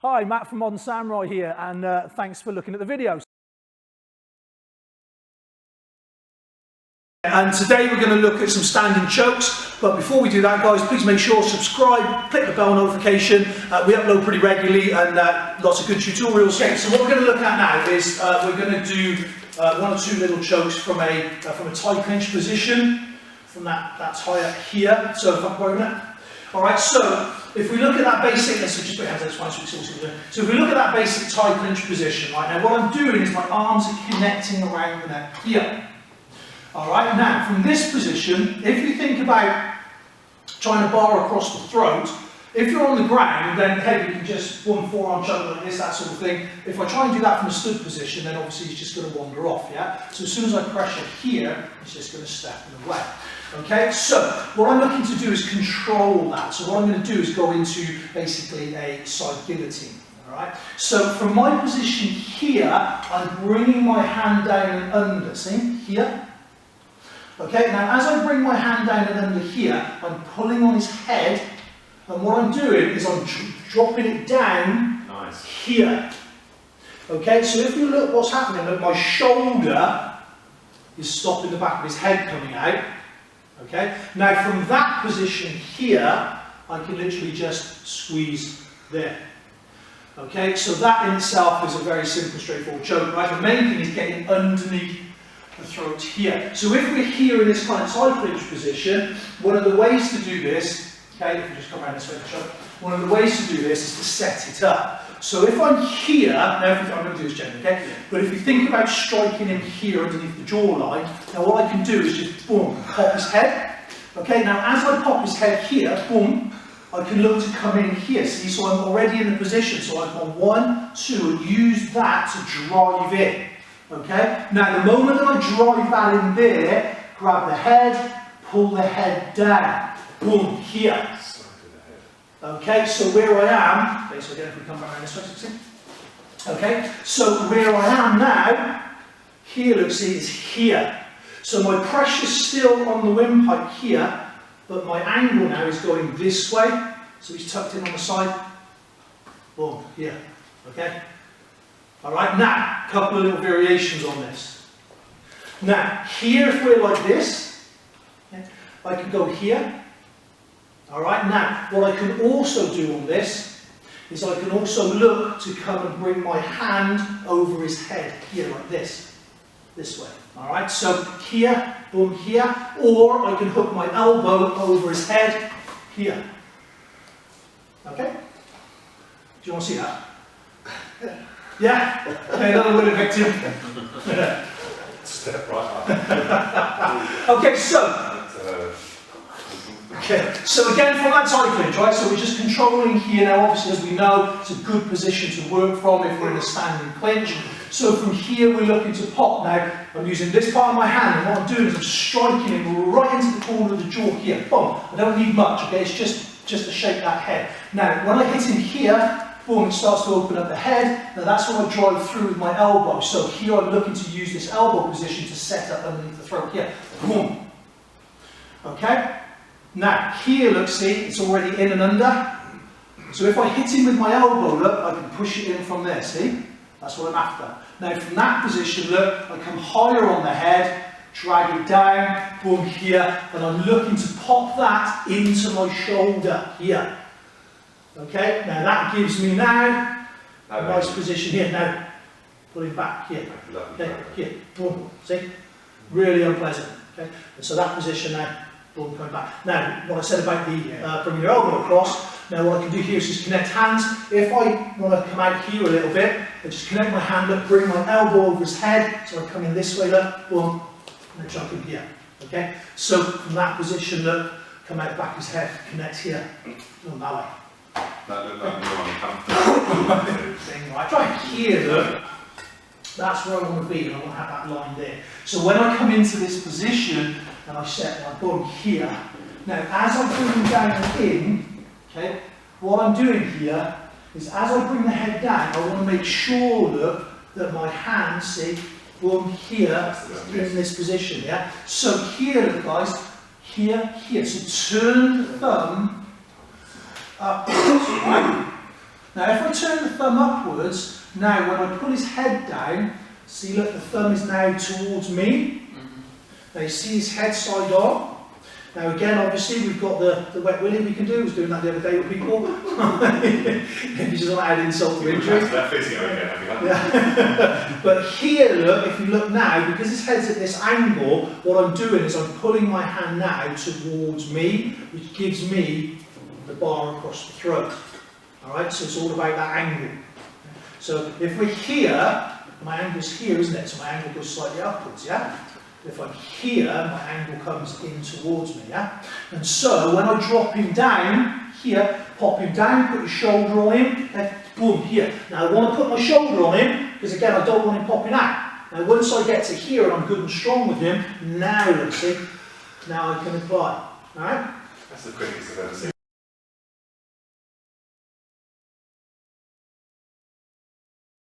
Hi, Matt from Modern Samurai here, and thanks for looking at the videos. And today we're going to look at some standing chokes, but before we do that, guys, please make sure to subscribe, click the bell notification. We upload pretty regularly and lots of good tutorials. Okay, so what we're going to look at now is we're going to do one or two little chokes from a tie clinch position, from that tie up here. So if I'm going that. All right, so if we look at that basic, let's just put your hands out, it's fine, so if we look at that basic tie clinch position, right, now what I'm doing is my arms are connecting around the neck here. All right, now from this position, if you think about trying to bar across the throat, if you're on the ground, then hey, you can just one forearm choke like this, that sort of thing. If I try and do that from a stood position, then obviously it's just going to wander off, yeah? So as soon as I pressure here, it's just going to step in the way. Okay, so what I'm looking to do is control that. So what I'm going to do is go into basically a side guillotine. All right. So from my position here, I'm bringing my hand down and under. See here. Okay. Now as I bring my hand down and under here, I'm pulling on his head, and what I'm doing is I'm dropping it down here. Okay. So if you look, what's happening? Look, my shoulder is stopping the back of his head coming out. Okay, now from that position here, I can literally just squeeze there. Okay, so that in itself is a very simple, straightforward choke, right? The main thing is getting underneath the throat here. So if we're here in this kind of tie clinch position, one of the ways to do this, okay, if we just come around this way to choke, one of the ways to do this is to set it up. So if I'm here, now I'm going to do this gently, okay? But if you think about striking him here underneath the jawline, now what I can do is just boom, pop his head. Okay, now as I pop his head here, boom, I can look to come in here, see? So I'm already in the position, so I've got 1, 2, and use that to drive in. Okay, now the moment that I drive that in there, grab the head, pull the head down, boom, here. Okay, so where I am, okay, so again if we come back around this way, see? Okay, so where I am now, here, look, see, is here. So my pressure's still on the windpipe here, but my angle now is going this way, so he's tucked in on the side, boom, here, okay? Alright, now, a couple of little variations on this. Now, here if we're like this, okay, I can go here. Alright, now, what I can also do on this is I can also look to come and bring my hand over his head here like this way. Alright, so here, boom, here, or I can hook my elbow over his head here. Okay? Do you want to see that? Yeah? Okay, another word of victim. Step right up. Okay, so. Okay, so again from that tie clinch, right, so we're just controlling here now, obviously as we know, it's a good position to work from if we're in a standing clinch. So from here we're looking to pop. Now, I'm using this part of my hand, and what I'm doing is I'm striking him right into the corner of the jaw here, boom. I don't need much, okay, it's just to shake that head. Now, when I hit him here, boom, it starts to open up the head. Now that's when I drive through with my elbow. So here I'm looking to use this elbow position to set up underneath the throat here, boom. Okay? Now, here, look, see, it's already in and under. So if I hit him with my elbow, look, I can push it in from there, see? That's what I'm after. Now, from that position, look, I come higher on the head, drag it down, boom, here, and I'm looking to pop that into my shoulder here. Okay, now that gives me now a nice position here. Now, pulling back here. Okay, here, boom, see? Really unpleasant, okay? And so that position now, boom, coming back. Now, what I said about the bringing your elbow across, now what I can do here is just connect hands. If I want to come out here a little bit, I just connect my hand up, bring my elbow over his head, so I come in this way, look, boom, and I jump in here. Okay? So from that position, look, come out back his head, connect here, boom, that way. That looked like more uncomfortable. Right, right here, look. That's where I want to be, and I want to have that line there. So when I come into this position, and I set my bum here, now as I bring him down in, okay, what I'm doing here is as I bring the head down, I want to make sure, look, that my hands, see, bum here, in this position, yeah? So here, look guys, here, here. So turn the thumb upwards, right? Now if I turn the thumb upwards, now when I pull his head down, see look, the thumb is now towards me. Now you see his head side on. Now again, obviously we've got the wet willy we can do. I was doing that the other day with people. If you just want to add insult to injury. That physio again, have you? Yeah. But here, look, if you look now, because his head's at this angle, what I'm doing is I'm pulling my hand now towards me, which gives me the bar across the throat. Alright, so it's all about that angle. So if we're here, my angle's here, isn't it? So my angle goes slightly upwards, yeah? If I'm here, my angle comes in towards me, yeah? And so when I drop him down, here, pop him down, put your shoulder on him, and boom, here. Now I want to put my shoulder on him, because again, I don't want him popping out. Now once I get to here and I'm good and strong with him, now, let's see, now I can apply, alright? That's the quickest I've ever seen.